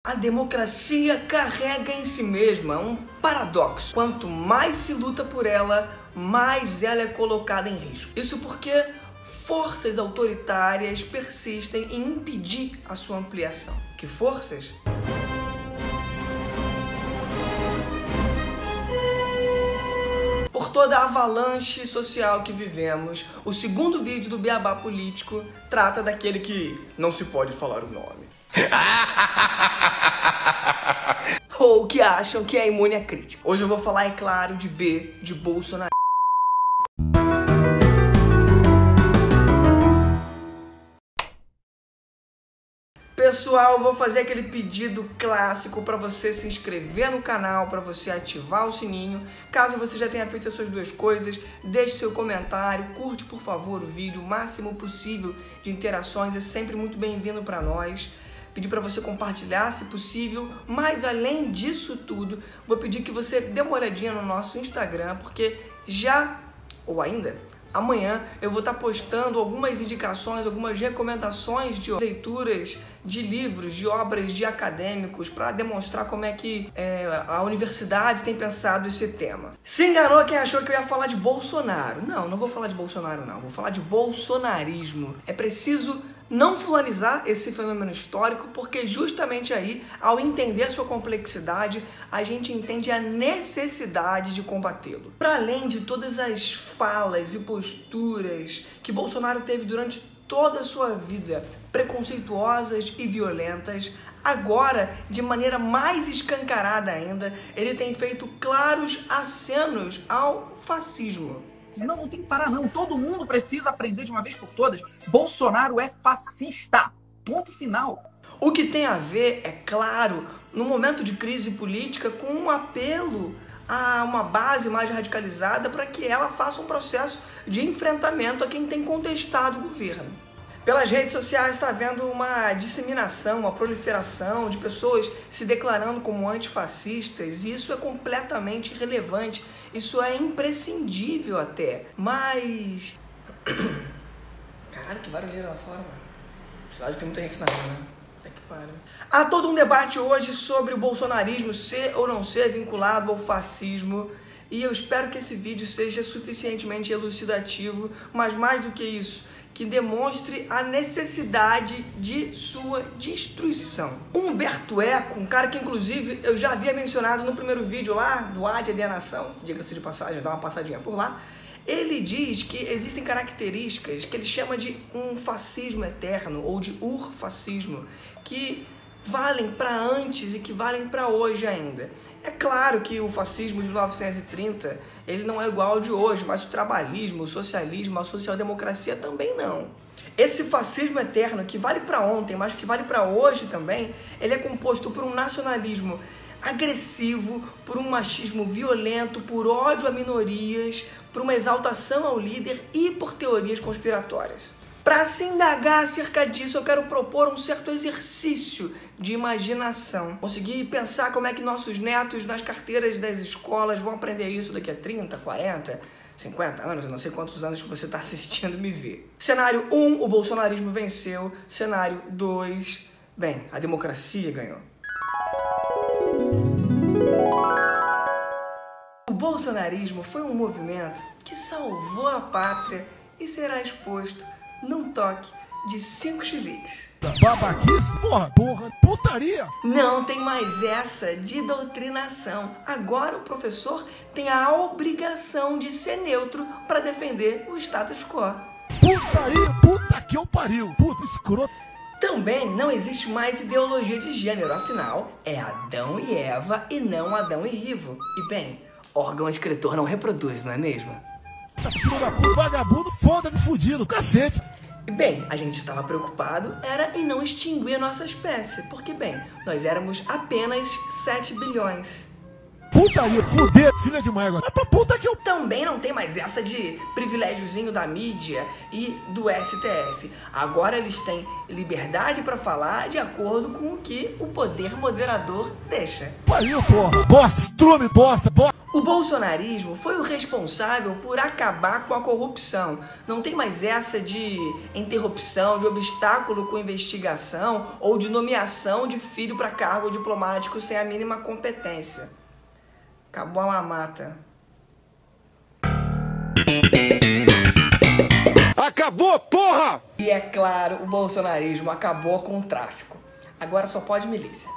A democracia carrega em si mesma um paradoxo. Quanto mais se luta por ela, mais ela é colocada em risco. Isso porque forças autoritárias persistem em impedir a sua ampliação. Que forças? Por toda a avalanche social que vivemos, o segundo vídeo do Beabá Político trata daquele que não se pode falar o nome. Ou que acham que é imune à crítica. Hoje eu vou falar, é claro, de B, de Bolsonaro. Pessoal, eu vou fazer aquele pedido clássico para você se inscrever no canal, para você ativar o sininho. Caso você já tenha feito essas duas coisas, deixe seu comentário, curte por favor o vídeo, o máximo possível de interações é sempre muito bem-vindo para nós. Pedir para você compartilhar, se possível, mas além disso tudo, vou pedir que você dê uma olhadinha no nosso Instagram, porque já, ou ainda, amanhã eu vou estar postando algumas indicações, algumas recomendações de leituras de livros, de obras de acadêmicos, para demonstrar como é que a universidade tem pensado esse tema. Se enganou quem achou que eu ia falar de Bolsonaro. Não vou falar de Bolsonaro não, vou falar de bolsonarismo. É preciso não fulanizar esse fenômeno histórico, porque justamente aí, ao entender a sua complexidade, a gente entende a necessidade de combatê-lo. Para além de todas as falas e posturas que Bolsonaro teve durante toda a sua vida, preconceituosas e violentas, agora, de maneira mais escancarada ainda, ele tem feito claros acenos ao fascismo. Não tem que parar não, todo mundo precisa aprender de uma vez por todas. Bolsonaro é fascista, ponto final. O que tem a ver, é claro, no momento de crise política, com um apelo a uma base mais radicalizada para que ela faça um processo de enfrentamento a quem tem contestado o governo. Pelas redes sociais está havendo uma disseminação, uma proliferação de pessoas se declarando como antifascistas, e isso é completamente irrelevante, isso é imprescindível até, mas... Caralho, que barulheira lá fora, mano. Cidade tem muita gente na rua, né? Até que pariu. Há todo um debate hoje sobre o bolsonarismo ser ou não ser vinculado ao fascismo, e eu espero que esse vídeo seja suficientemente elucidativo, mas mais do que isso, que demonstre a necessidade de sua destruição. Humberto Eco, um cara que inclusive eu já havia mencionado no primeiro vídeo lá, do A de Alienação, diga-se de passagem, dá uma passadinha por lá, ele diz que existem características que ele chama de um fascismo eterno, ou de urfascismo, que valem para antes e que valem para hoje ainda. É claro que o fascismo de 1930 ele não é igual ao de hoje, mas o trabalhismo, o socialismo, a social-democracia também não. Esse fascismo eterno que vale para ontem, mas que vale para hoje também, ele é composto por um nacionalismo agressivo, por um machismo violento, por ódio a minorias, por uma exaltação ao líder e por teorias conspiratórias. Para se indagar acerca disso, eu quero propor um certo exercício de imaginação. Conseguir pensar como é que nossos netos nas carteiras das escolas vão aprender isso daqui a 30, 40, 50 anos, eu não sei quantos anos que você está assistindo me ver. Cenário 1, o bolsonarismo venceu. Cenário 2, bem, a democracia ganhou. O bolsonarismo foi um movimento que salvou a pátria e será exposto num toque de 5 chiliques. Babaquice? Porra, putaria! Não tem mais essa de doutrinação. Agora o professor tem a obrigação de ser neutro para defender o status quo. Putaria, puta que eu pariu! Puta, escroto! Também não existe mais ideologia de gênero, afinal, é Adão e Eva e não Adão e Ivo. E bem, órgão escritor não reproduz, não é mesmo? Filho da puta, vagabundo, foda-se, fudido, cacete! E bem, a gente estava preocupado era em não extinguir a nossa espécie, porque bem, nós éramos apenas 7 bilhões. Putaria, fuder, filha de mãe agora. É pra puta que eu... Também não tem mais essa de privilégiozinho da mídia e do STF. Agora eles têm liberdade para falar de acordo com o que o poder moderador deixa. Pariu, porra! Bosta, estrume, bosta, bosta! O bolsonarismo foi o responsável por acabar com a corrupção. Não tem mais essa de interrupção, de obstáculo com investigação ou de nomeação de filho para cargo diplomático sem a mínima competência. Acabou a mamata. Acabou, porra! E é claro, o bolsonarismo acabou com o tráfico. Agora só pode milícia.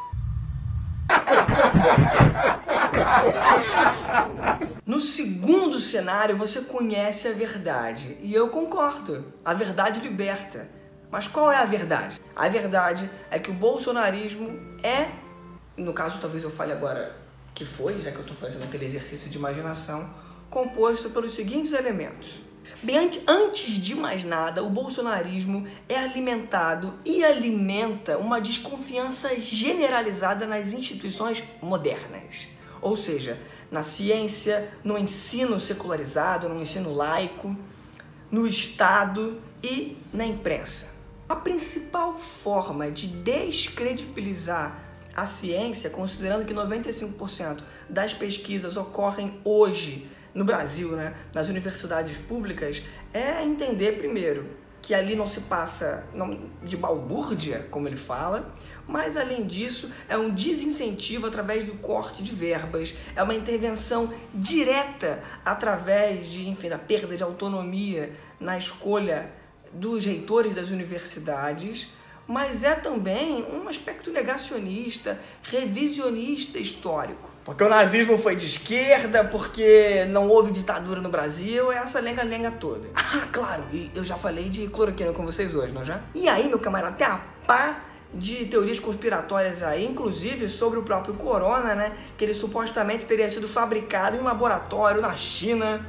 No segundo cenário, você conhece a verdade. E eu concordo. A verdade liberta. Mas qual é a verdade? A verdade é que o bolsonarismo é, no caso talvez eu fale agora que foi, já que eu estou fazendo aquele exercício de imaginação, composto pelos seguintes elementos. Bem, antes de mais nada, o bolsonarismo é alimentado e alimenta uma desconfiança generalizada nas instituições modernas. Ou seja, na ciência, no ensino secularizado, no ensino laico, no Estado e na imprensa. A principal forma de descredibilizar a ciência, considerando que 95% das pesquisas ocorrem hoje no Brasil, né, nas universidades públicas, é entender primeiro que ali não se passa de balbúrdia, como ele fala, mas além disso é um desincentivo através do corte de verbas, é uma intervenção direta através de, enfim, da perda de autonomia na escolha dos reitores das universidades, mas é também um aspecto negacionista, revisionista histórico. Porque o nazismo foi de esquerda, porque não houve ditadura no Brasil, é essa lenga-lenga toda. Ah, claro, e eu já falei de cloroquina com vocês hoje, não já? E aí, meu camarada, tem a pá de teorias conspiratórias aí, inclusive sobre o próprio corona, né? Que ele supostamente teria sido fabricado em um laboratório na China.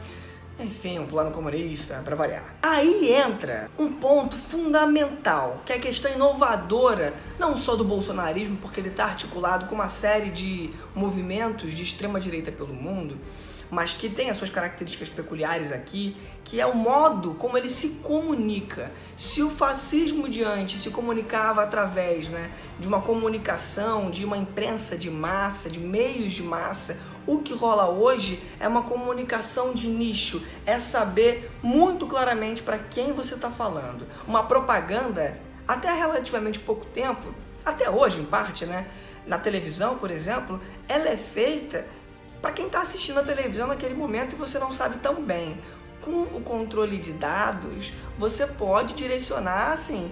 Enfim, um plano comunista, para variar. Aí entra um ponto fundamental, que é a questão inovadora, não só do bolsonarismo, porque ele está articulado com uma série de movimentos de extrema-direita pelo mundo, mas que tem as suas características peculiares aqui, que é o modo como ele se comunica. Se o fascismo de antes se comunicava através, né, de uma comunicação, de uma imprensa de massa, de meios de massa, o que rola hoje é uma comunicação de nicho, é saber muito claramente para quem você está falando. Uma propaganda, até relativamente pouco tempo, até hoje em parte, né, na televisão, por exemplo, ela é feita para quem está assistindo a televisão naquele momento e você não sabe tão bem. Com o controle de dados, você pode direcionar assim,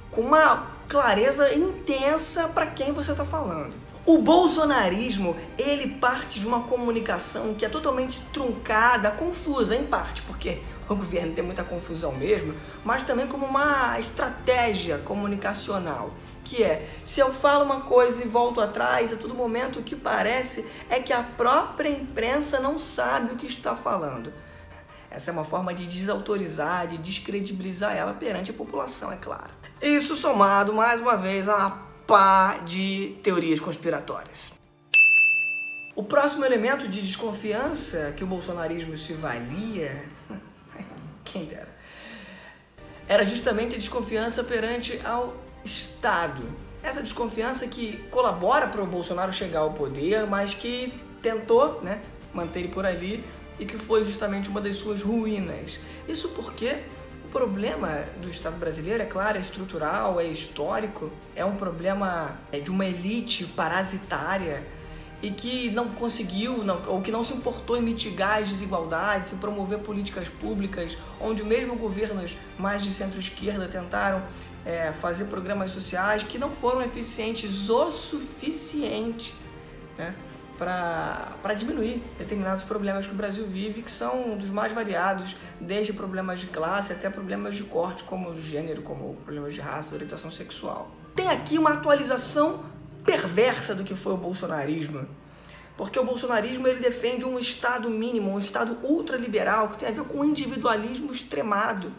com uma clareza intensa para quem você está falando. O bolsonarismo, ele parte de uma comunicação que é totalmente truncada, confusa em parte, porque o governo tem muita confusão mesmo, mas também como uma estratégia comunicacional, que é, se eu falo uma coisa e volto atrás, a todo momento o que parece é que a própria imprensa não sabe o que está falando. Essa é uma forma de desautorizar, de descredibilizar ela perante a população, é claro. Isso somado, mais uma vez, a uma pá de teorias conspiratórias. O próximo elemento de desconfiança que o bolsonarismo se valia, quem dera, era justamente a desconfiança perante ao Estado. Essa desconfiança que colabora para o Bolsonaro chegar ao poder, mas que tentou, né, manter ele por ali e que foi justamente uma das suas ruínas. Isso porque o problema do Estado brasileiro, é claro, é estrutural, é histórico, é um problema de uma elite parasitária e que não conseguiu, ou que não se importou em mitigar as desigualdades, em promover políticas públicas, onde mesmo governos mais de centro-esquerda tentaram fazer programas sociais que não foram eficientes o suficiente, né, para diminuir determinados problemas que o Brasil vive, que são dos mais variados, desde problemas de classe até problemas de corte, como gênero, como problemas de raça, orientação sexual. Tem aqui uma atualização perversa do que foi o bolsonarismo, porque o bolsonarismo ele defende um Estado mínimo, um Estado ultraliberal, que tem a ver com o individualismo extremado.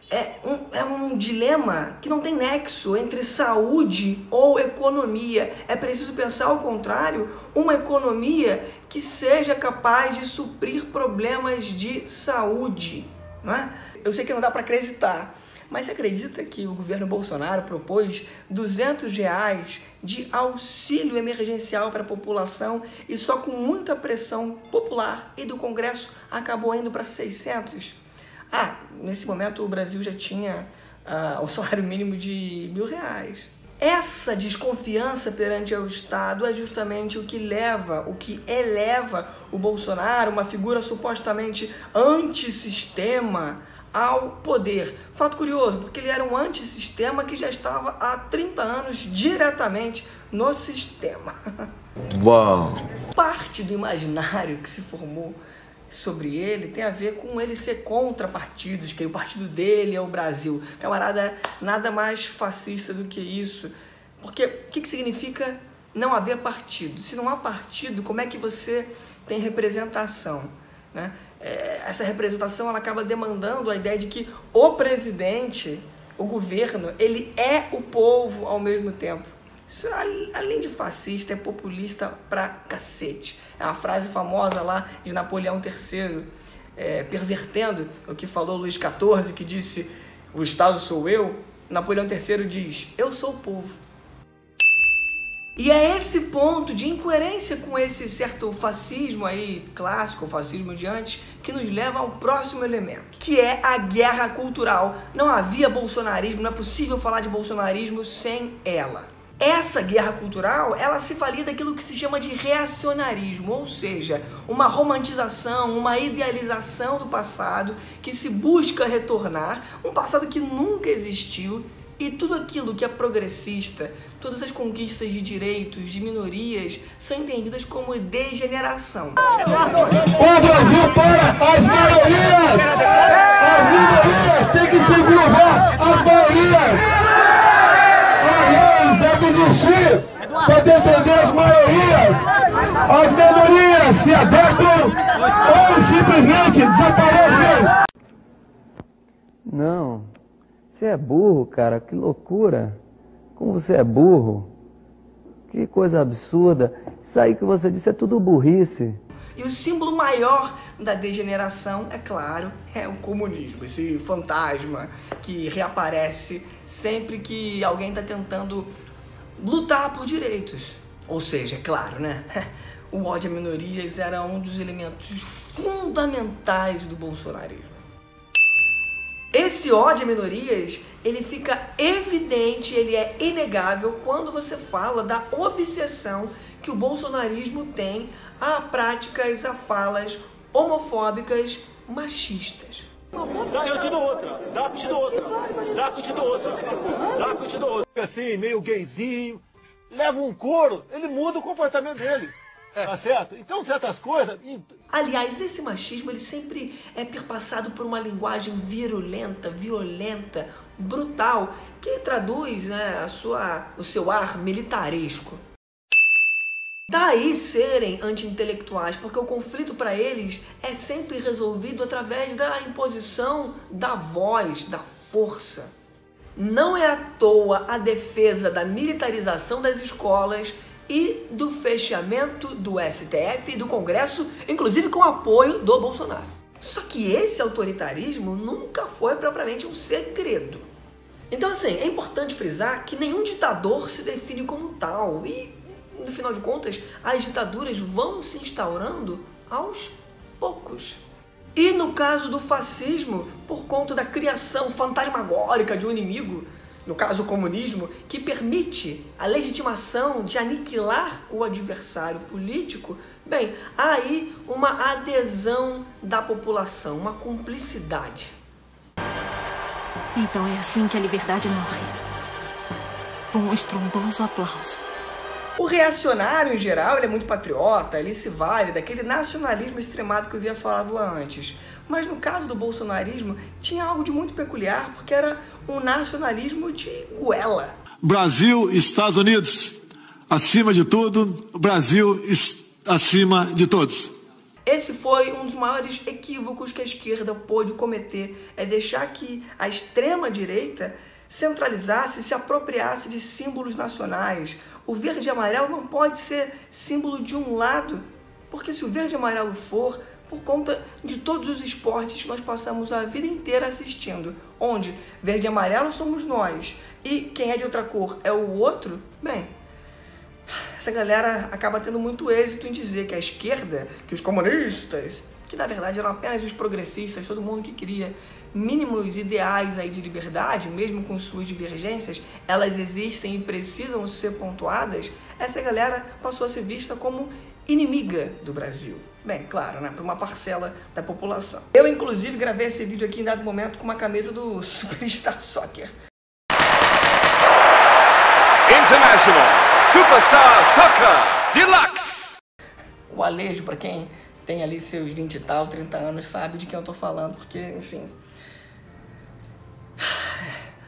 É um dilema que não tem nexo entre saúde ou economia. É preciso pensar ao contrário, uma economia que seja capaz de suprir problemas de saúde, não é? Eu sei que não dá para acreditar, Mas você acredita que o governo Bolsonaro propôs R$200 de auxílio emergencial para a população e só com muita pressão popular e do Congresso acabou indo para 600? Nesse momento o Brasil já tinha o salário mínimo de R$1.000. Essa desconfiança perante o Estado é justamente o que eleva o Bolsonaro, uma figura supostamente antissistema, ao poder. Fato curioso, porque ele era um antissistema que já estava há 30 anos diretamente no sistema. Uau! Parte do imaginário que se formou sobre ele tem a ver com ele ser contra partidos, que o partido dele é o Brasil. Camarada, nada mais fascista do que isso. Porque o que significa não haver partido? Se não há partido, como é que você tem representação, né? Essa representação ela acaba demandando a ideia de que o presidente, o governo, ele é o povo ao mesmo tempo. Isso, além de fascista, é populista pra cacete. É uma frase famosa lá de Napoleão III, pervertendo o que falou Luís XIV, que disse: o Estado sou eu. Napoleão III diz: eu sou o povo. E é esse ponto de incoerência com esse certo fascismo aí, clássico, o fascismo de antes, que nos leva ao próximo elemento, que é a guerra cultural. Não havia bolsonarismo, não é possível falar de bolsonarismo sem ela. Essa guerra cultural, ela se valia daquilo que se chama de reacionarismo, ou seja, uma romantização, uma idealização do passado que se busca retornar, um passado que nunca existiu, e tudo aquilo que é progressista, todas as conquistas de direitos, de minorias, são entendidas como degeneração. O Brasil para as maiorias! As minorias têm que se curvar às maiorias! A lei deve existir para defender as maiorias! As minorias se adaptam ou simplesmente desaparecem! Não. Você é burro, cara, que loucura. Como você é burro. Que coisa absurda. Isso aí que você disse é tudo burrice. E o símbolo maior da degeneração, é claro, é o comunismo. Esse fantasma que reaparece sempre que alguém está tentando lutar por direitos. Ou seja, é claro, né? O ódio a minorias era um dos elementos fundamentais do bolsonarismo. Esse ódio a minorias, ele fica evidente, ele é inegável quando você fala da obsessão que o bolsonarismo tem a práticas, a falas homofóbicas machistas. Eu te dou outra, dá que te dou outra, dá que te dou outra, dá que te dou outra. Assim, meio gayzinho, leva um couro, ele muda o comportamento dele. Tá certo? Então, certas coisas... Aliás, esse machismo ele sempre é perpassado por uma linguagem virulenta, violenta, brutal, que traduz, né, o seu ar militaresco. Daí serem anti-intelectuais, porque o conflito para eles é sempre resolvido através da imposição da voz, da força. Não é à toa a defesa da militarização das escolas e do fechamento do STF e do Congresso, inclusive com apoio do Bolsonaro. Só que esse autoritarismo nunca foi propriamente um segredo. Então, assim, é importante frisar que nenhum ditador se define como tal e, no final de contas, as ditaduras vão se instaurando aos poucos. E no caso do fascismo, por conta da criação fantasmagórica de um inimigo, no caso o comunismo, que permite a legitimação de aniquilar o adversário político, bem, há aí uma adesão da população, uma cumplicidade. Então é assim que a liberdade morre. Com um estrondoso aplauso. O reacionário, em geral, ele é muito patriota, ele se vale daquele nacionalismo extremado que eu havia falado lá antes. Mas no caso do bolsonarismo, tinha algo de muito peculiar, porque era um nacionalismo de goela. Brasil, Estados Unidos, acima de tudo, Brasil acima de todos. Esse foi um dos maiores equívocos que a esquerda pôde cometer, é deixar que a extrema-direita centralizasse, se apropriasse de símbolos nacionais. O verde e amarelo não pode ser símbolo de um lado, porque se o verde e amarelo for, por conta de todos os esportes que nós passamos a vida inteira assistindo, onde verde e amarelo somos nós e quem é de outra cor é o outro, bem, essa galera acaba tendo muito êxito em dizer que a esquerda, que os comunistas, que na verdade eram apenas os progressistas, todo mundo que queria mínimos ideais aí de liberdade, mesmo com suas divergências, elas existem e precisam ser pontuadas, essa galera passou a ser vista como inimiga do Brasil. Bem, claro, né, para uma parcela da população. Eu, inclusive, gravei esse vídeo aqui em dado momento com uma camisa do Superstar Soccer. International Superstar Soccer Deluxe. O Alejo, para quem tem ali seus 20 e tal, 30 anos, sabe de quem eu tô falando, porque, enfim,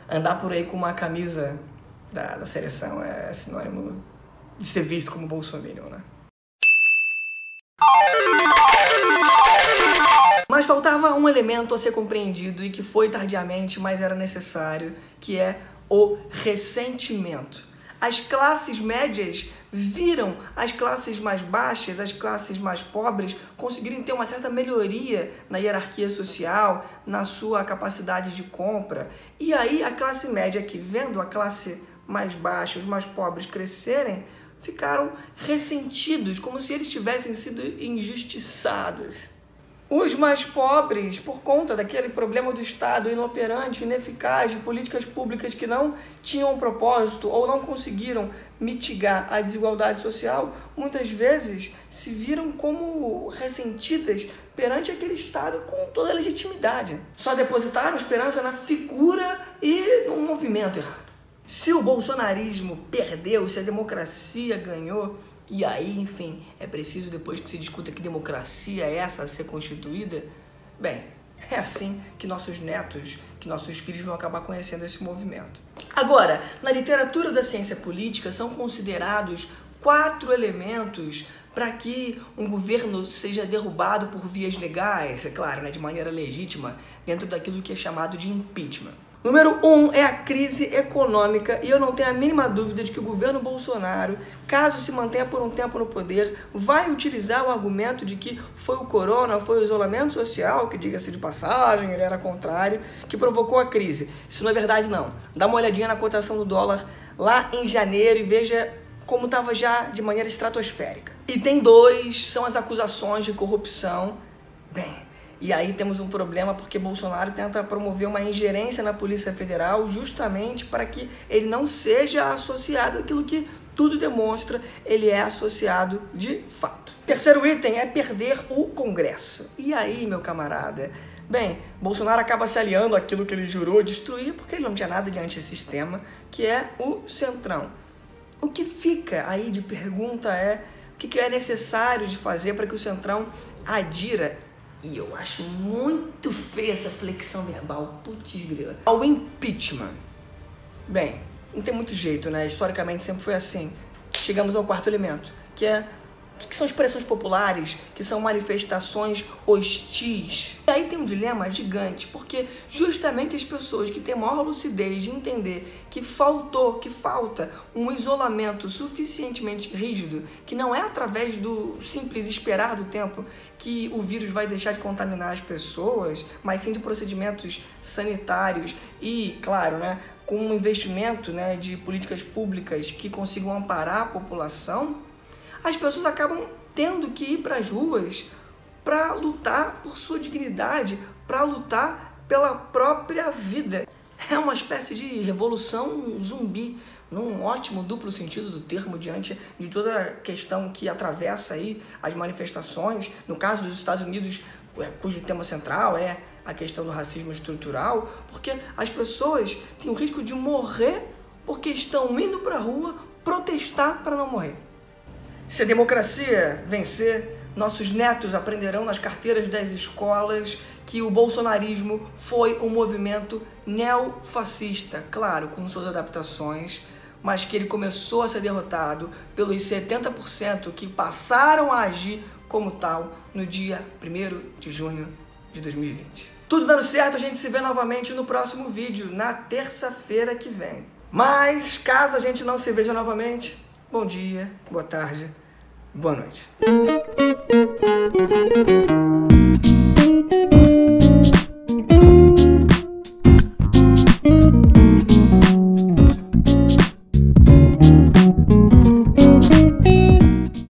andar por aí com uma camisa da seleção é sinônimo de ser visto como bolsominion, né? Mas faltava um elemento a ser compreendido e que foi tardiamente, mas era necessário, que é o ressentimento. As classes médias viram as classes mais baixas, as classes mais pobres, conseguirem ter uma certa melhoria na hierarquia social, na sua capacidade de compra. E aí a classe média que, vendo a classe mais baixa, os mais pobres crescerem, ficaram ressentidos, como se eles tivessem sido injustiçados. Os mais pobres, por conta daquele problema do Estado inoperante, ineficaz, de políticas públicas que não tinham um propósito ou não conseguiram mitigar a desigualdade social, muitas vezes se viram como ressentidas perante aquele Estado com toda a legitimidade. Só depositaram esperança na figura e num movimento errado. Se o bolsonarismo perdeu, se a democracia ganhou, e aí, enfim, é preciso, depois que se discuta que democracia é essa a ser constituída, bem, é assim que nossos netos, que nossos filhos vão acabar conhecendo esse movimento. Agora, na literatura da ciência política são considerados 4 elementos para que um governo seja derrubado por vias legais, é claro, né, de maneira legítima, dentro daquilo que é chamado de impeachment. Número 1 é a crise econômica, e eu não tenho a mínima dúvida de que o governo Bolsonaro, caso se mantenha por um tempo no poder, vai utilizar o argumento de que foi o corona, foi o isolamento social, que diga-se de passagem, ele era contrário, que provocou a crise. Isso não é verdade, não. Dá uma olhadinha na cotação do dólar lá em janeiro e veja como estava já de maneira estratosférica. Item 2 são as acusações de corrupção. Bem, e aí temos um problema porque Bolsonaro tenta promover uma ingerência na Polícia Federal justamente para que ele não seja associado àquilo que tudo demonstra, ele é associado de fato. Terceiro item é perder o Congresso. E aí, meu camarada? Bem, Bolsonaro acaba se aliando àquilo que ele jurou destruir porque ele não tinha nada de antissistema, que é o Centrão. O que fica aí de pergunta é o que é necessário de fazer para que o Centrão adira. E eu acho muito feia essa flexão verbal, putz grila, ao impeachment. Bem, não tem muito jeito, né? Historicamente sempre foi assim. Chegamos ao quarto elemento, que são expressões populares, que são manifestações hostis. E aí tem um dilema gigante, porque justamente as pessoas que têm maior lucidez de entender que falta um isolamento suficientemente rígido, que não é através do simples esperar do tempo que o vírus vai deixar de contaminar as pessoas, mas sim de procedimentos sanitários e, claro, né, com um investimento, né, de políticas públicas que consigam amparar a população, as pessoas acabam tendo que ir para as ruas para lutar por sua dignidade, para lutar pela própria vida. É uma espécie de revolução zumbi, num ótimo duplo sentido do termo, diante de toda a questão que atravessa aí as manifestações. No caso dos Estados Unidos, cujo tema central é a questão do racismo estrutural, porque as pessoas têm o risco de morrer porque estão indo para a rua protestar para não morrer. Se a democracia vencer, nossos netos aprenderão nas carteiras das escolas que o bolsonarismo foi um movimento neofascista, claro, com suas adaptações, mas que ele começou a ser derrotado pelos 70% que passaram a agir como tal no dia 1º de junho de 2020. Tudo dando certo, a gente se vê novamente no próximo vídeo, na terça-feira que vem. Mas, caso a gente não se veja novamente, bom dia, boa tarde, boa noite.